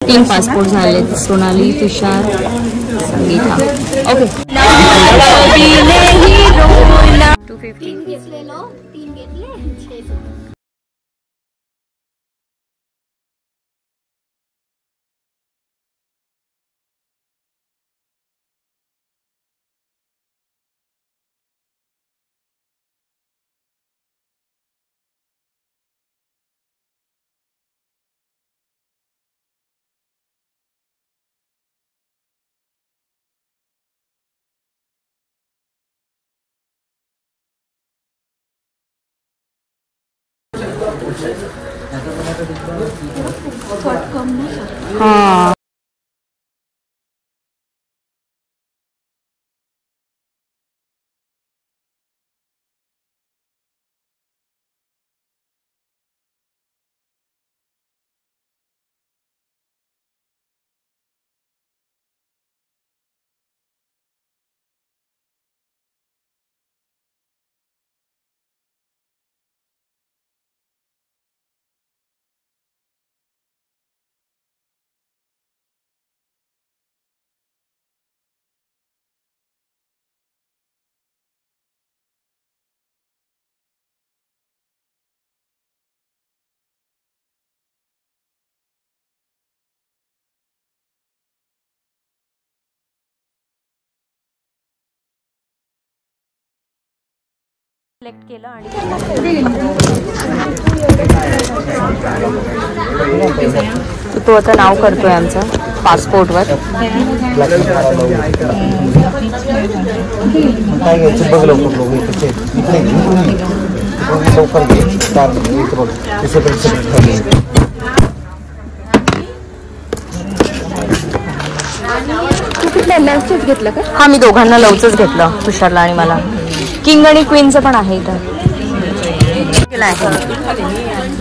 3 passport झाले, सोनाली, तुषार, Sangeeta. Okay 250. हाँ select केलं आणि तो आता नाव करतोय आमचा पासपोर्टवर. तू कुठल्या लवचंच घेतलं का? हा, मी दोघांना लवचंच घेतलं, तुषारला आणि मला. किंग आणि क्वीनचं पण आहे इथं. केलाय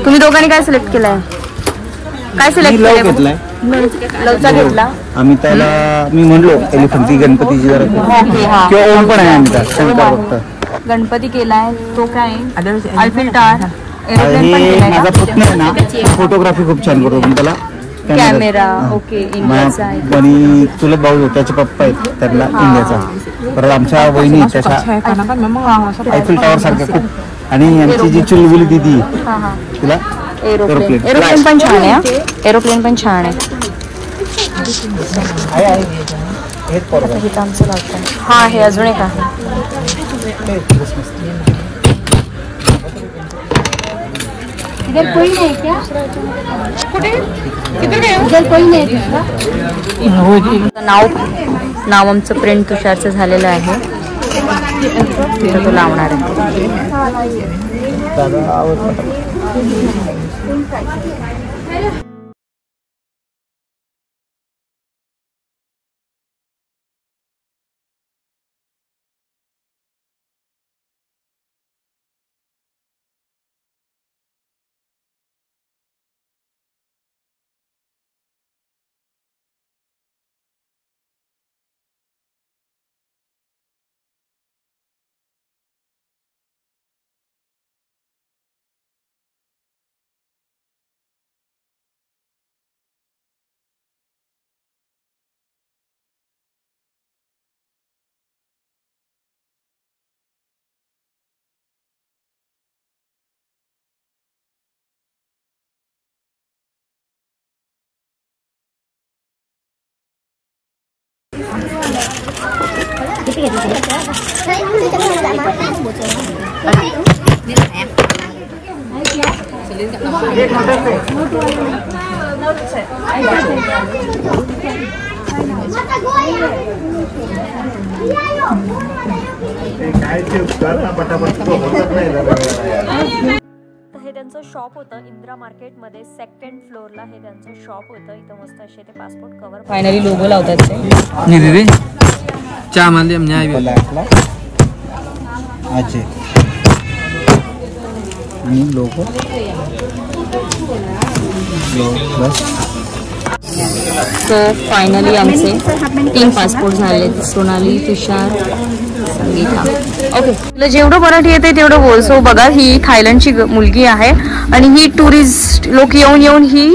तुम्ही दोघांनी? काय सिलेक्ट केलंय? काय सिलेक्ट केलंय? लवचा घेतला आम्ही. त्याला मी म्हणलो एलिफंट गणपतीची जरा किंवा ओम पण आहे आमचा शंकर भक्त. गणपती केलाय तो. काय आयफेल टावर, माझा पुतण्या आहे ना, फोटोग्राफी खूप छान करतो. पण त्याला कॅमेरा ओके इंडियाचा आहे. आणि चुलत भाऊ त्याचे पप्पा आहेत त्यांना इंडियाचा. परत आमच्या वहिनी त्याच्या आयफेल टावर सारख्या खूप. आणि आमची जी चुलबुली दिदी तिला एरोप्लेन पण छान आहे. एरोप्लेन पण छान आहे. हा हे अजून एक आहे. इधर कोई नहीं क्या? कुठे? किधर गए? इधर कोई नहीं है. नाव आमचं प्रिंट तुषारचं झालेलं आहे. तिथं तो लावणार आहे. हे त्यांचं शॉप होतं इंदिरा मार्केटमध्ये, सेकंड फ्लोअरला हे त्यांचं शॉप होतं. इथं मस्त असे ते पासपोर्ट कव्हर फायनली लोगो लावतात ते. नहीं दीदी चा मान लिया न्याय भी अच्छे आणि लोगो बस. सो फायनली आमचे 3 पासपोर्ट झाले, सोनाली, तुषार, संगीता. ओके, तुला जेवढं मराठी येते तेवढं बोल. सो बघा, ही थायलंडची मुलगी आहे आणि ही टुरिस्ट लोक येऊन ही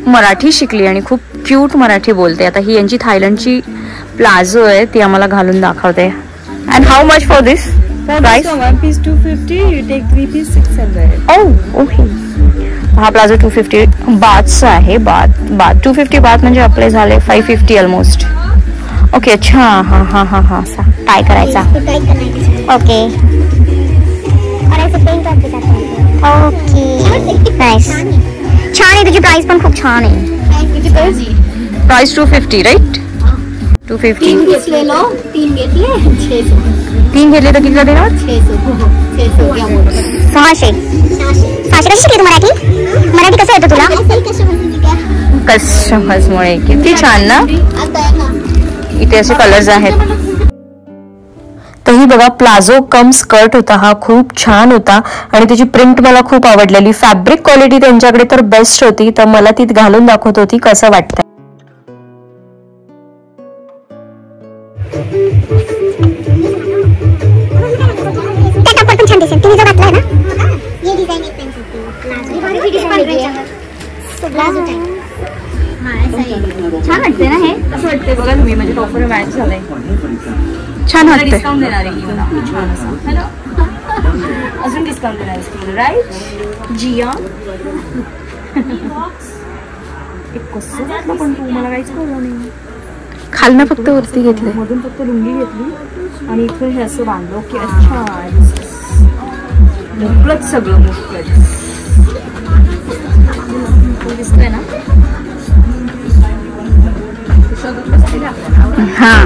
मराठी शिकली आणि खूप क्यूट मराठी बोलते. आता ही यांची थायलंडची प्लाझो आहे ती आम्हाला घालून दाखवते. And how much for this price? One piece 250, you take 3 piece 600. Oh okay. हा प्लाझो 250 बाथचा आहे. बाथ 250 बाथ म्हणजे आपले झाले 550 ऑलमोस्ट. ओके अच्छा हां हां हां हां टाय करायचा. Okay okay nice. छान आहे. त्याची प्राइस पण खूप छान आहे. Price 250 right? 250. 3 घेतले 600. 3 घेतले तर कितीला देणार? 600. 600 कशी शिकली तू मराठी? मराठी कसं येतं तुला? कस्टमर्समुळे. किती छान ना. इथे असे कलर्स आहेत. तर ही बघा प्लाझो कम स्कर्ट होता. हा खूप छान होता आणि त्याची प्रिंट मला खूप आवडलेली. फॅब्रिक क्वालिटी त्यांच्याकडे तर बेस्ट होती. तर मला ती घालून दाखवत होती कसं वाटतं. छान वाटते ना हे? कसं वाटते बघा तुम्ही. म्हणजे प्रॉपर मॅच झालंय. छान वाटते. डिस्काउंट देणार आहे छान असं. अजून डिस्काउंट देणार आहे राईट जिया. कसं वाटलं पण तू मला काहीच कळलं नाही. खालनं फक्त वरती घेतलं. मधून फक्त लुंगी घेतली आणि इथं हे असं बांधलं. ओके अच्छा मोकळंच सगळं मोकळंच दिसतंय ना. हां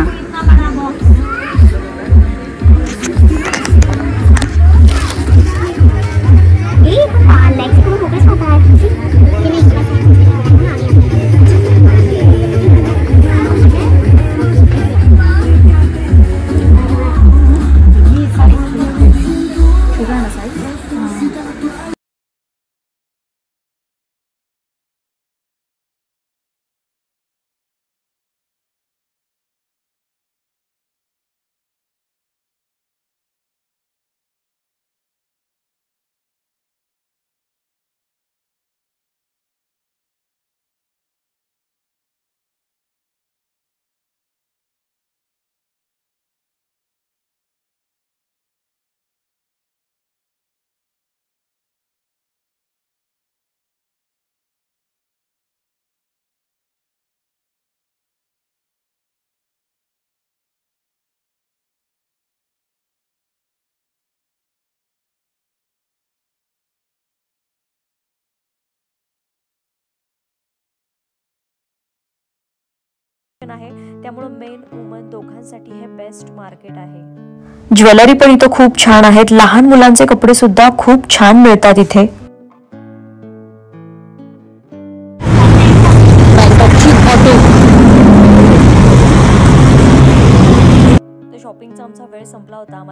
आहे. त्यामुळे मेन वुमन दोघांसाठी हे बेस्ट मार्केट आहे. ज्वेलरी पण इथं खूप छान आहेत. लहान मुलांचे कपडे सुद्धा खूप छान मिळतात इथे. शॉपिंगचा आमचा वेळ संपला होता.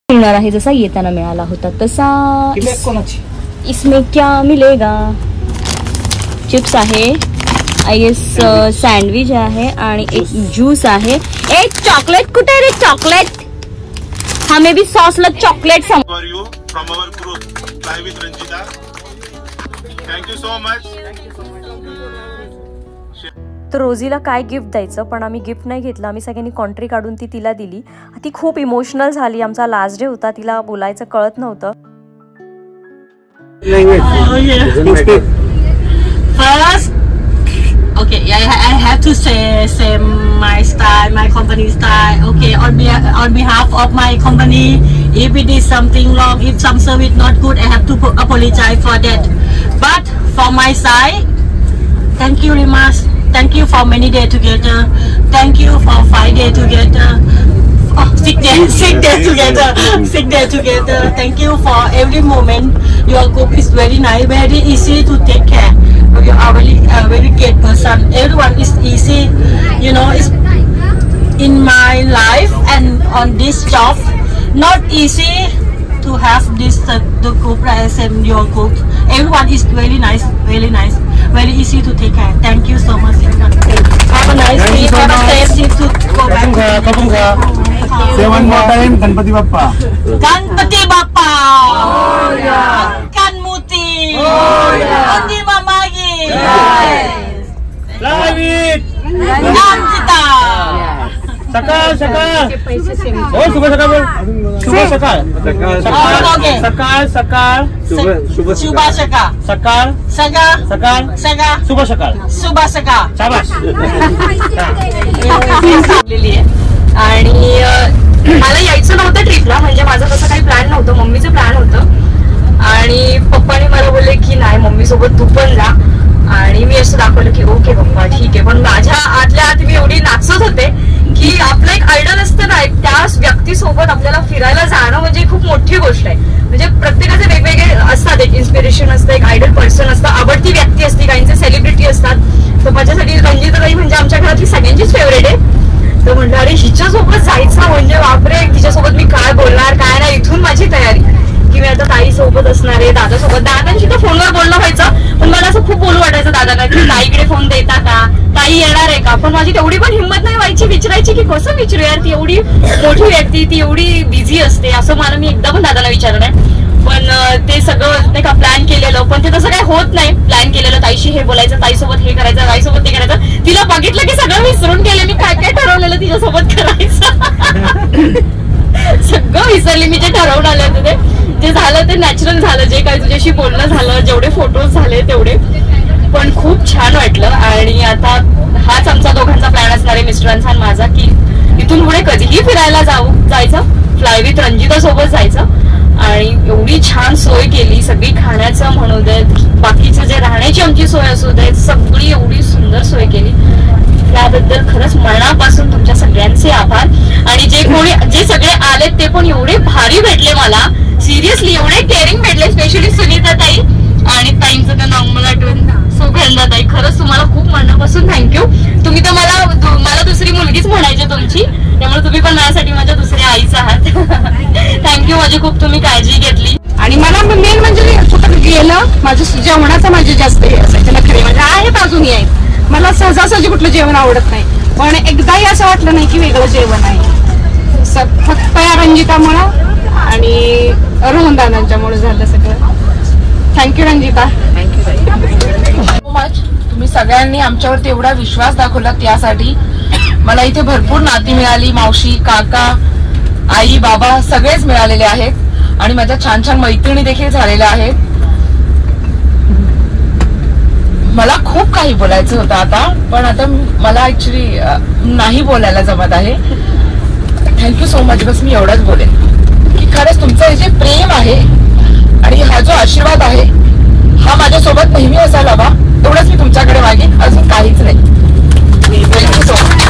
मिळणार आहे जसा येताना मिळाला होता तसा. इसमें क्या मिलेगा? चिप्स आहे, आय गेस सँडविच आहे आणि एक ज्यूस आहे. एक चॉकलेट कुठे रे? चॉकलेट हमें भी सॉसला chocolate from our group Fly with Ranjita. Thank you so much. तर रोजीला काय गिफ्ट द्यायचं पण आम्ही गिफ्ट नाही घेतलं. आम्ही सगळ्यांनी कॉन्ट्री काढून ती तिला दिली. ती खूप इमोशनल झाली. आमचा लास्ट डे होता. तिला बोलायचं कळत नव्हतं. First, okay, I have to say my style, my company style. Okay, on behalf of my company, if it is something wrong, if some service not good, I have to apologize for that. But for my side, thank you very much. Thank you for many days together. Thank you for 5 days together. 6 days together. 6 days together. Thank you for every moment. Your cook is very nice, very easy to take care. You are very great person. Everyone is easy, you know. It's in my life and on this job, not easy to have this the cook and your cook. Everyone is very nice, very easy to take care. Thank you so much. Have a nice day. Have a safe trip to go back. Say one more time, Ganpati Bappa. Ganpati Bappa. Kanmuti. Andi Mamagi. Lavit. Namjita. Sakal. Oh, Subha Sakal bol. Subha Sakal. Okay. Sakal. Subha Saka. Sakal. Saga. Subha Sakal. Subha Saka. शाबाश. थांबलेली आहे. आणि मला यायचं नव्हतं ट्रिपला, म्हणजे माझं तसं काही प्लॅन नव्हतं, मम्मीचं प्लॅन होतं. आणि पप्पाने मला बोलले की नाही मम्मी सोबत तू पण जा. आणि मी असं दाखवलं की ओके पप्पा ठीक आहे. पण माझ्या आतल्या आत मी एवढी नाचत होते की आपलं एक आयडल असतं ना, त्या व्यक्तीसोबत आपल्याला फिरायला जाणं म्हणजे खूप मोठी गोष्ट आहे. म्हणजे प्रत्येकाचे वेगवेगळे असतात, एक इन्स्पिरेशन असतं, एक आयडल पर्सन असतं, आवडती व्यक्ती असते, काहींचे सेलिब्रिटी असतात. तर माझ्यासाठी रंजिताताई म्हणजे आमच्या घरातली सगळ्यांचीच फेवरेट आहे. तर म्हटलं अरे हिच्यासोबत जायचं म्हणजे बापरे, तिच्यासोबत मी काय बोलणार काय नाही. इथून माझी तयारी की मी आता ताई सोबत असणार आहे, दादासोबत. दादांशी तर फोनवर बोलणं व्हायचं, पण मला असं खूप बोलू वाटायचं दादाला की ताईकडे फोन देता का, ताई येणार आहे का. पण माझी तेवढी पण हिंमत नाही व्हायची विचारायची की कसं विचारू यार, ती एवढी मोठी व्यक्ती, ती एवढी बिझी असते. असं मला मी एकदा पण दादाला विचारलं नाही. पण ते सगळं नाही का प्लॅन केलेलं, पण ते तसं काही होत नाही. प्लॅन केलेलं ताईशी हे बोलायचं, ताईसोबत हे करायचं, ताईसोबत ते करायचं. तिला बघितलं की सगळं विसरून गेले मी काय काय ठरवलेलं तिच्यासोबत करायचं. सगळं विसरले मी जे ठरवून आले होते ते झालं, ते नॅचरल झालं. जे काही तुझ्याशी बोलणं झालं, जेवढे फोटोज झाले तेवढे. पण खूप छान वाटलं. आणि आता हाच आमचा दोघांचा प्लॅन असणार आहे, मिस्टरांचा आणि माझा, की इथून पुढे कधीही फिरायला जायचं, फ्लाय विथ रंजिता सोबत जायचं. आणि एवढी छान सोय केली, सगळी खाण्याचं म्हणू देत, बाकीचं जे राहण्याची आमची सोय असू देत, सगळी एवढी सुंदर सोय केली. त्याबद्दल खरंच मनापासून तुमच्या सगळ्यांचे आभार. आणि जे सगळे आलेत ते पण एवढे भारी भेटले मला, सिरियसली एवढे केअरिंग भेटले. स्पेशली सुनीता ताई आणि ताईंचं तर नाव मला आठवण, सुगंधा ताई. खरंच तुम्हाला खूप मनापासून थँक्यू. तुम्ही तर मला दुसरी मुलगीच म्हणायची तुमची, त्यामुळे तुम्ही पण माझ्यासाठी माझ्या दुसऱ्या आईच आहात. थँक्यू, माझी खूप तुम्ही काळजी घेतली. आणि मला मेन म्हणजे कुठं गेलं माझ्या जेवणाचं माझे जास्त हे असायचे नखरे, म्हणजे आहेत अजूनही आहेत. मला सहजासहजी कुठलं जेवण आवडत नाही, पण एकदाही असं वाटलं नाही की वेगळं जेवण आहे. फक्त या रंजितामुळं आणि रोहन दादांच्यामुळे झालं सगळं. थँक्यू रंजिता. So much. तुम्ही सगळ्यांनी आमच्यावरती एवढा विश्वास दाखवला, त्यासाठी मला इथे भरपूर नाती मिळाली. मावशी, काका, आई, बाबा सगळेच मिळालेले आहेत. आणि माझ्या छान छान मैत्रिणी देखील झालेल्या आहेत. मला खूप काही बोलायचं होतं आता, पण आता मला ऍक्च्युली नाही बोलायला जमत आहे. Thank you so much. बस मी एवढंच बोलेन की खरंच तुमचं हे जे प्रेम आहे आणि हा जो आशीर्वाद आहे हा माझ्यासोबत नेहमी असायला हवा, एवढंच मी तुमच्याकडे मागेन, अजून काहीच नाही. Thank you so much.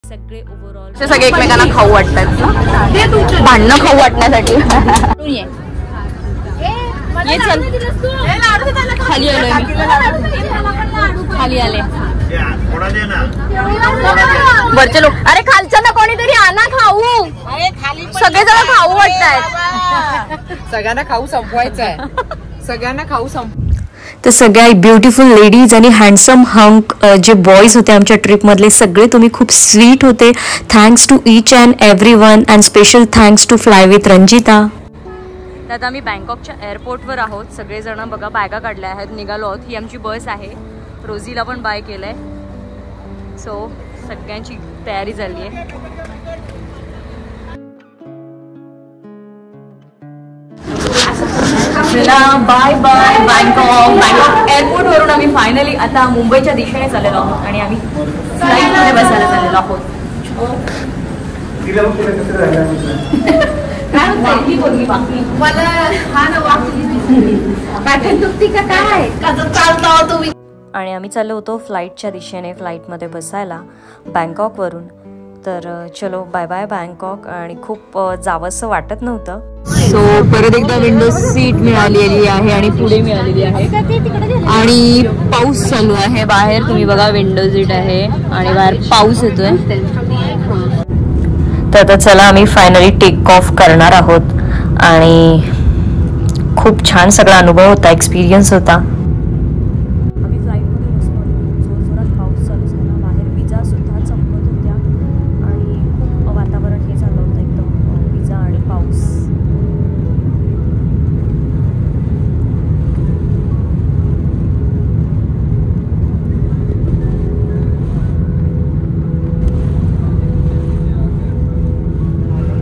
सगळे ओव्हरऑल ते सगळे एकमेकांना खाऊ वाटतात ना, भांडणं खाऊ वाटण्यासाठी. ये चल, खाली आलोय मी, खाली आले वरचे लोक. अरे खालच्या ना कोणीतरी आणा खाऊ, सगळेजण खाऊ वाटतायत. सगळ्यांना खाऊ संपवायचं आहे, सगळ्यांना खाऊ तर सगळ्या ब्युटिफुल लेडीज आणि हँडसम हंक जे बॉयज होते आमच्या ट्रिपमधले सगळे तुम्ही खूप स्वीट होते. Thanks to each and every one and special thanks to fly with Ranjita. तर आता आम्ही बँकॉकच्या एअरपोर्टवर आहोत. सगळेजण बघा बॅगा काढल्या आहेत, निघालो आहोत. ही आमची बस आहे, रोजीला पण बाय केलंय. सो सगळ्यांची तयारी झाली आहे. चला bye bye Bangkok. Bangkok airport वरून आम्ही फायनली आता मुंबईच्या दिशेने चाललेलो आहोत आणि आम्ही फ्लाईटमध्ये बसायला चाललेलो आहोत. आणि आम्ही चाललो होतो फ्लाईटच्या दिशेने, फ्लाईटमध्ये बसायला बँकॉकवरून. तर चलो बाय बाय बँकॉक. आणि खूप जावंसं वाटत नव्हतं. सो परत एकदा विंडो सीट मिळालेली आहे आणि पुढे मिळालेली आहे आणि पाऊस चालू आहे बाहेर. तुम्ही बघा विंडो सीट आहे आणि बाहेर पाऊस येतोय. तर आता चला आम्ही फायनली टेक ऑफ करणार आहोत. आणि खूप छान सगळा अनुभव होता, एक्सपिरियन्स होता. आम्ही फ्लाईटमध्ये बसलो, जोरजोरात पाऊस चालू झाला, बाहेर विजा सुद्धा चमकत होत्या आणि खूप वातावरण हे झालं होतं एकदम, विजा आणि पाऊस.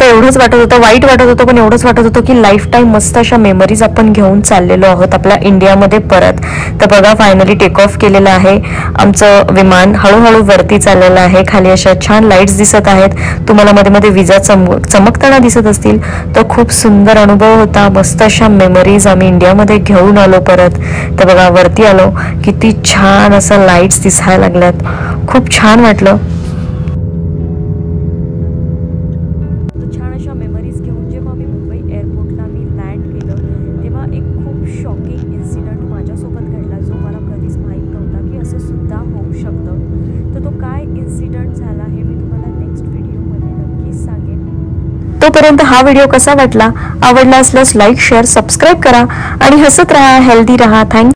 एवढंच वाटत होतं, वाईट वाटत होतं, पण एवढंच वाटत होतं की लाईफ टाईम मस्त अशा मेमरीज आपण घेऊन चाललेलो आहोत आपल्या इंडियामध्ये परत. तर बघा फायनली टेक ऑफ केलेलं आहे आमचं विमान. हळूहळू वरती चाललेलं आहे. खाली अशा छान लाईट्स दिसत आहेत. तुम्हाला मध्ये मध्ये विजा चमकताना दिसत असतील. तर खूप सुंदर अनुभव होता. मस्त अशा मेमरीज आम्ही इंडियामध्ये घेऊन आलो परत. तर बघा वरती आलो, किती छान असं लाईट्स दिसायला लागल्यात. खूप छान वाटलं. तोपर्यंत हा व्हिडिओ कसा वाटला, आवडला असल्यास लाईक शेअर सबस्क्राईब करा आणि हसत राहा, हेल्दी राहा. थँक्यू.